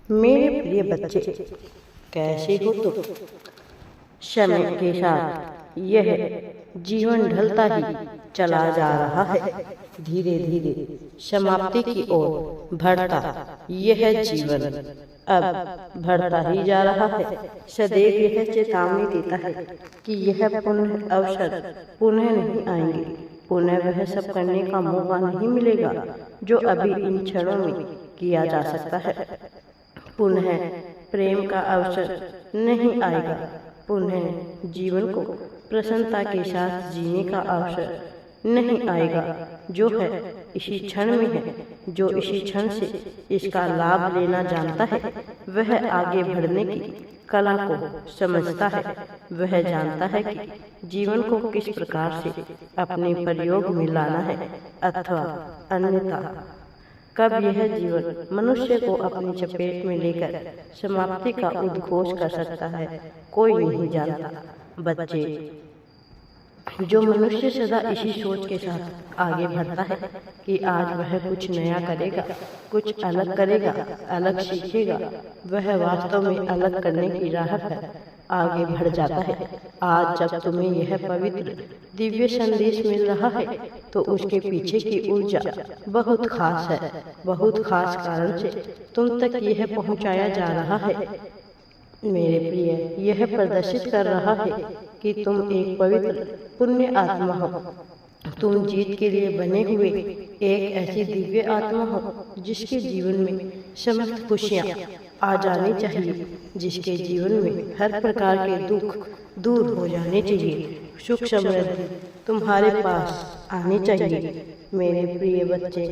मेरे प्रिय बच्चे, कैसे हो तुम? समय के साथ यह जीवन ढलता ही चला जा रहा है। धीरे धीरे समाप्ति की ओर बढ़ता यह जीवन अब बढ़ता ही जा रहा है। सदैव यह चेतावनी देता है कि यह पुनः अवसर पुनः नहीं आएंगे। पुनः वह सब करने का मौका नहीं मिलेगा जो अभी इन क्षणों में किया जा सकता है। पुनः प्रेम का अवसर नहीं आएगा। पुनः जीवन को प्रसन्नता के साथ जीने का अवसर नहीं आएगा जो है इसी क्षण में है। जो इसी क्षण से इसका लाभ लेना जानता है वह आगे बढ़ने की कला को समझता है। वह जानता है कि जीवन को किस प्रकार से अपने प्रयोग में लाना है अथवा अन्यथा कब यह जीवन मनुष्य को अपनी चपेट में लेकर समाप्ति का उद्घोष कर सकता है, कोई नहीं जानता। बच्चे, जो मनुष्य सदा इसी सोच के साथ आगे बढ़ता है कि आज वह कुछ नया करेगा, कुछ अलग करेगा, अलग सीखेगा, वह वास्तव में अलग करने की राह पर आगे बढ़ जाता है। आज जब तुम्हें यह पवित्र दिव्य संदेश मिल रहा है तो उसके पीछे की ऊर्जा बहुत खास है। बहुत खास कारण से तुम तक यह पहुंचाया जा रहा है। मेरे प्रिय, यह प्रदर्शित कर रहा है कि तुम एक पवित्र पुण्य आत्मा हो। तुम जीत के लिए बने हुए एक ऐसी दिव्य आत्मा हो जिसके जीवन में समस्त खुशियाँ आ जानी चाहिए, जिसके जीवन में हर प्रकार के दुख दूर हो जाने चाहिए, सुख समृद्धि तुम्हारे पास आनी चाहिए। मेरे प्रिय बच्चे,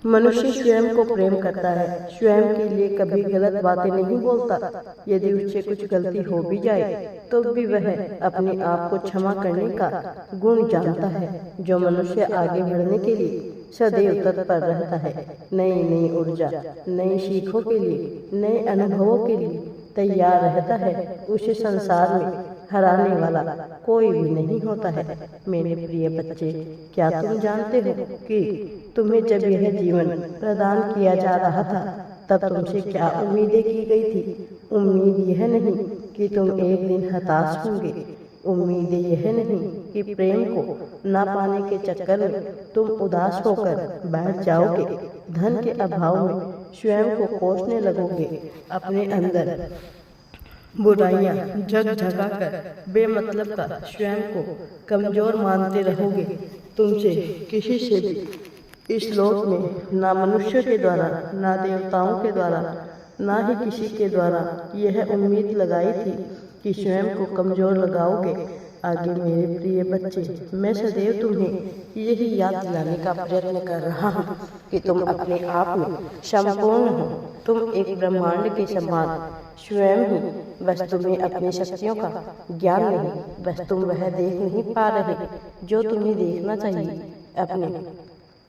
मनुष्य स्वयं को प्रेम करता है, स्वयं के लिए कभी गलत बातें नहीं बोलता। यदि उससे कुछ गलती हो भी जाए तो भी वह अपने आप को क्षमा करने का गुण जानता है। जो मनुष्य आगे बढ़ने के लिए सदैव तत्पर रहता है, नई नई ऊर्जा, नई सीखों के लिए, नए अनुभवों के लिए तैयार रहता है, उसे संसार में हराने वाला कोई भी नहीं होता है। मेरे प्रिय बच्चे, क्या तुम जानते हो कि तुम्हें जब यह जीवन प्रदान किया जा रहा था तब तुमसे क्या उम्मीदें की गई थी? उम्मीद यह नहीं कि तुम एक दिन हताश होंगे। उम्मीद यह नहीं कि प्रेम को ना पाने के चक्कर में तुम उदास होकर बैठ जाओगे। धन के अभाव में स्वयं को कोसने लगोगे। अपने अंदर बुराइयां झकझका कर बेमतलब का स्वयं को कमजोर मानते रहोगे। तुमसे किसी से भी इस लोक में ना मनुष्य के द्वारा, ना देवताओं के द्वारा, ना ही किसी के द्वारा यह उम्मीद लगाई थी कि स्वयं को कमजोर लगाओगे। आगे मेरे प्रिय बच्चे, मैं सदैव तुम्हें यही याद दिलाने का प्रयत्न कर रहा हूँ कि तुम अपने आप में संपूर्ण हो। तुम एक ब्रह्मांड के समान स्वयं ही, बस तुम्हें अपनी शक्तियों का ज्ञान नहीं, बस तुम वह देख नहीं पा रहे जो तुम्हें देखना चाहिए। अपने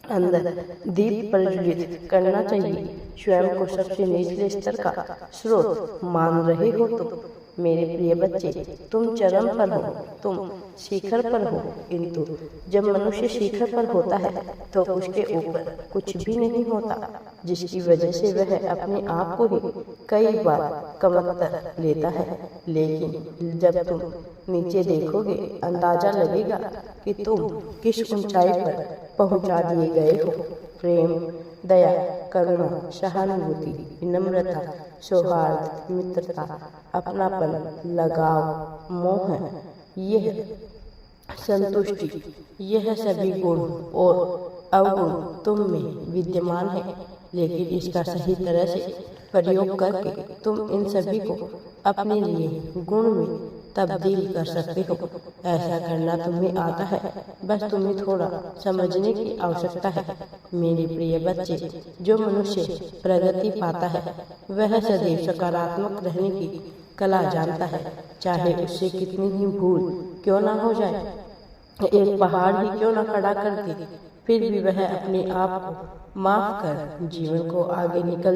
अंदर दीप प्रज्वलित करना चाहिए। स्वयं को सबसे निचले स्तर का स्रोत मान रहे हो तुम। मेरे प्रिय बच्चे, तुम चरम पर हो, तुम शिखर पर हो, किंतु जब मनुष्य शिखर पर होता है तो उसके ऊपर कुछ भी नहीं होता, जिसकी वजह से वह अपने आप को ही कई बार कमतर लेता है। लेकिन जब तुम नीचे देखोगे, अंदाजा लगेगा कि तुम किस ऊंचाई पर पहुंचा दिए गए हो। प्रेम, दया, करुणा, सहानुभूति, विनम्रता, सौहार्द, मित्रता, अपनापन, लगाव, मोह, यह संतुष्टि, यह सभी गुण और अवगुण तुम में विद्यमान है। लेकिन इसका सही तरह से प्रयोग करके तुम इन सभी को अपने लिए गुण में तब्दील कर सकते हो। ऐसा करना तुम्हें आता है, बस तुम्हें थोड़ा समझने की आवश्यकता है। मेरे प्रिय बच्चे, जो मनुष्य प्रगति पाता है वह सदैव सकारात्मक रहने की कला जानता है, चाहे उससे कितनी ही भूल क्यों ना हो जाए, एक पहाड़ ही क्यों न खड़ा कर दे, फिर भी वह अपने आप को माफ कर जीवन को आगे निकल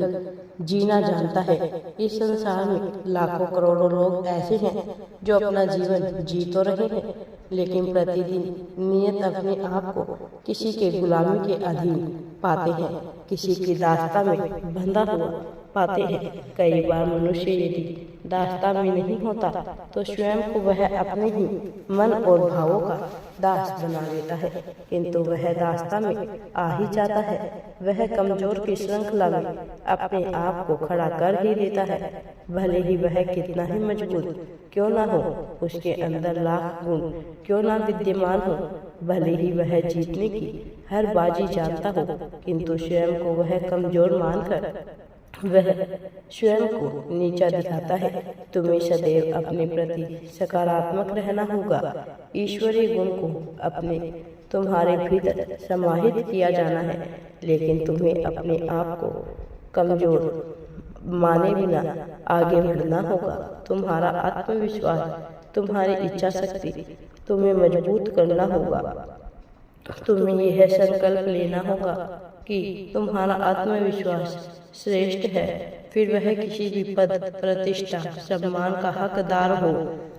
जीना जानता है। इस संसार में लाखों करोड़ों लोग ऐसे हैं जो अपना जीवन जी तो रहे हैं, लेकिन प्रतिदिन नियत अपने आप को किसी के गुलामी के अधीन पाते हैं, किसी की दास्ता में बंधा हुआ पाते हैं। कई बार मनुष्य यदि दास्ता में नहीं होता तो स्वयं को वह अपने ही मन और भावों का दास बना लेता है, किंतु वह दास्ता में आ ही जाता है। वह कमजोर की श्रृंखला में अपने आप को खड़ा कर ही देता है, भले ही वह कितना ही मजबूत क्यों ना हो, उसके अंदर लाख गुण क्यों ना विद्यमान हो, भले ही वह जीतने की हर बाजी जानता हो, किंतु स्वयं को वह कमजोर मानकर वह स्वयं को नीचा दिखाता है। तुम्हें सदैव अपने प्रति सकारात्मक रहना होगा। ईश्वरीय गुण को अपने तुम्हारे भीतर समाहित किया जाना है, लेकिन तुम्हें अपने आप को कमजोर माने बिना आगे बढ़ना होगा। तुम्हारा आत्मविश्वास, तुम्हारी इच्छा शक्ति तुम्हें मजबूत करना होगा। तुम्हें यह संकल्प लेना होगा कि तुम्हारा आत्मविश्वास श्रेष्ठ है, फिर वह किसी भी पद, प्रतिष्ठा, सम्मान का हकदार हो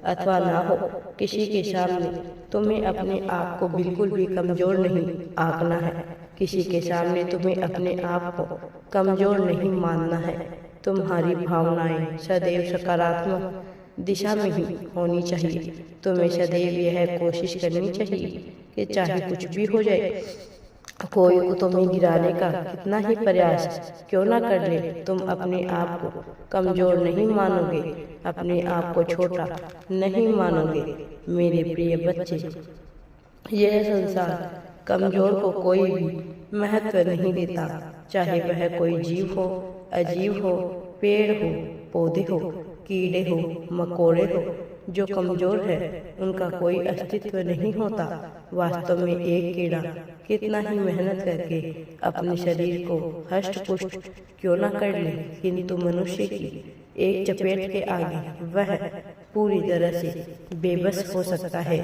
अथवा ना हो। किसी के सामने तुम्हें अपने आप को बिल्कुल भी कमजोर नहीं आंकना है। किसी के सामने तुम्हें अपने आप को कमजोर नहीं मानना है। तुम्हारी भावनाएं सदैव सकारात्मक दिशा में ही होनी चाहिए। तुम्हें सदैव यह कोशिश करनी चाहिए कि चाहे कुछ भी हो जाए, कोई तुम्हें गिराने का कितना ही प्रयास क्यों ना कर ले, तुम अपने आप को कमजोर नहीं मानोगे, अपने आप को छोटा नहीं मानोगे। मेरे प्रिय बच्चे, यह संसार कमजोर को कोई भी महत्व नहीं देता, चाहे वह कोई जीव हो, अजीव हो, पेड़ हो, पौधे हो, कीड़े हो, मकोड़े हो। जो कमजोर है उनका कोई अस्तित्व नहीं होता। वास्तव में एक कीड़ा कितना ही मेहनत करके अपने शरीर को हष्ट पुष्ट क्यों न कर ले, किंतु मनुष्य की एक चपेट के आगे वह पूरी तरह से बेबस हो सकता है,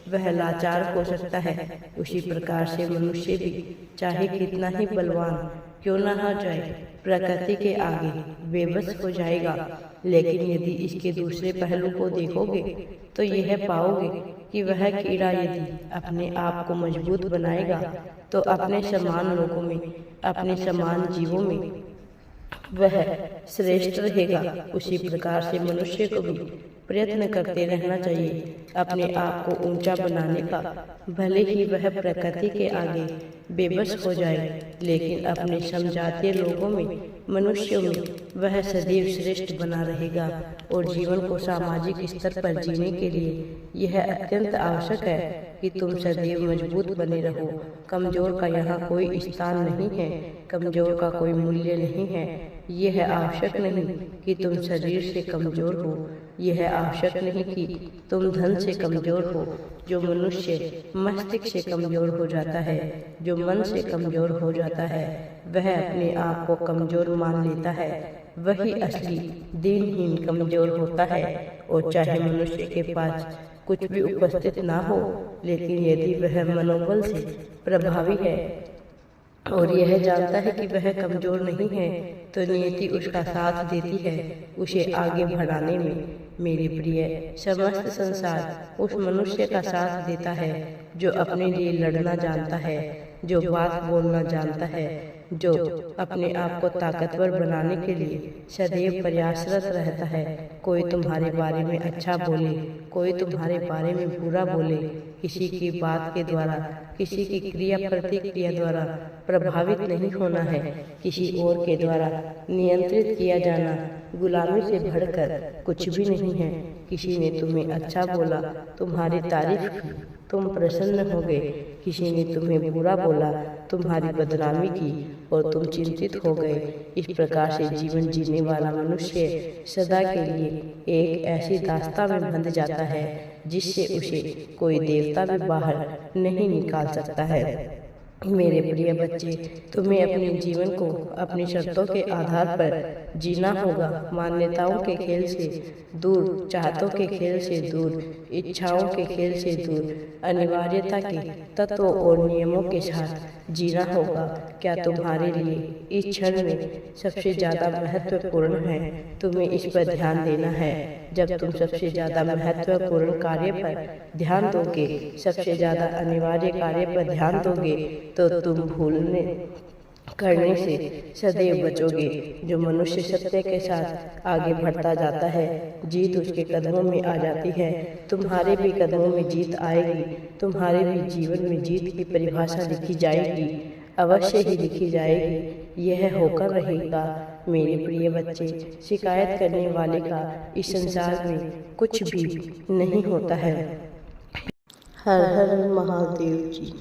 वह लाचार हो सकता है। उसी प्रकार से मनुष्य भी चाहे कितना ही बलवान क्यों न हो जाए, प्रकृति के आगे बेबस हो जाएगा। लेकिन यदि इसके दूसरे पहलू को देखोगे तो यह पाओगे कि वह कीड़ा यदि अपने आप को मजबूत बनाएगा तो अपने समान लोगों में, अपने समान जीवों में वह श्रेष्ठ रहेगा। उसी प्रकार से मनुष्य को भी प्रयत्न करते रहना चाहिए अपने आप को ऊंचा बनाने का, भले ही वह प्रकृति के आगे बेबस हो जाए, लेकिन अपने समजातीय लोगों में, मनुष्यों में वह सदैव श्रेष्ठ बना रहेगा। और जीवन को सामाजिक स्तर पर जीने के लिए यह अत्यंत आवश्यक है कि तुम सदैव मजबूत बने रहो। कमजोर का यहाँ कोई स्थान नहीं है, कमजोर का कोई मूल्य नहीं है। यह आवश्यक नहीं कि तुम शरीर से कमजोर हो, यह आवश्यक नहीं कि तुम धन से कमजोर हो। जो मनुष्य मस्तिष्क से कमजोर हो जाता है, जो मन से कमजोर हो जाता है, वह अपने आप को कमजोर मान लेता है, वही असली दीनहीन कमजोर होता है। और चाहे मनुष्य के पास कुछ भी उपस्थित ना हो, लेकिन यदि वह मनोबल से प्रभावी है और यह जानता है कि वह कमजोर नहीं है, तो नियति उसका साथ देती है उसे आगे बढ़ाने में। मेरे प्रिय, समस्त संसार उस मनुष्य का साथ देता है जो अपने लिए लड़ना जानता है, जो बात बोलना जानता है, जो अपने आप को ताकतवर बनाने के लिए सदैव प्रयासरत रहता है। कोई तुम्हारे बारे में अच्छा बोले, कोई तुम्हारे बारे में बुरा बोले, किसी की बात के द्वारा, किसी की क्रिया प्रतिक्रिया द्वारा प्रभावित नहीं होना है, किसी और के द्वारा नियंत्रित किया जाना गुलामी से बढ़कर कुछ भी नहीं है। किसी ने तुम्हें अच्छा बोला, तुम्हारी तारीफ की, तुम प्रसन्न हो गए, किसी ने तुम्हें बुरा बोला, तुम्हारी बदनामी की और तुम चिंतित हो गए। इस प्रकार से जीवन जीने वाला मनुष्य सदा के लिए एक ऐसी दास्तां में बंध जाता है जिससे उसे कोई देवता भी बाहर नहीं निकाल सकता है। मेरे प्रिय बच्चे, तुम्हें अपने जीवन को अपनी शर्तों के आधार पर जीना होगा। मान्यताओं के खेल से दूर, चाहतों के खेल से दूर, इच्छाओं के खेल से दूर, अनिवार्यता के तत्वों और नियमों के साथ जीना होगा। क्या तुम्हारे लिए इस क्षण में सबसे ज्यादा महत्वपूर्ण है? तुम्हें इस पर ध्यान देना है। जब तुम सबसे ज्यादा महत्वपूर्ण कार्य पर ध्यान दोगे, सबसे ज्यादा अनिवार्य कार्य पर ध्यान दोगे, तो तुम करने से सदैव बचोगे। जो मनुष्य सत्य के साथ आगे बढ़ता जाता है, जीत उसके कदमों में आ जाती है। तुम्हारे भी कदमों में जीत आएगी। तुम्हारे भी जीवन में जीत की परिभाषा लिखी जाएगी, अवश्य ही लिखी जाएगी। यह होकर रहेगा मेरे प्रिय बच्चे, शिकायत करने वाले का इस संसार में कुछ भी नहीं होता है। हर हर महादेव जी।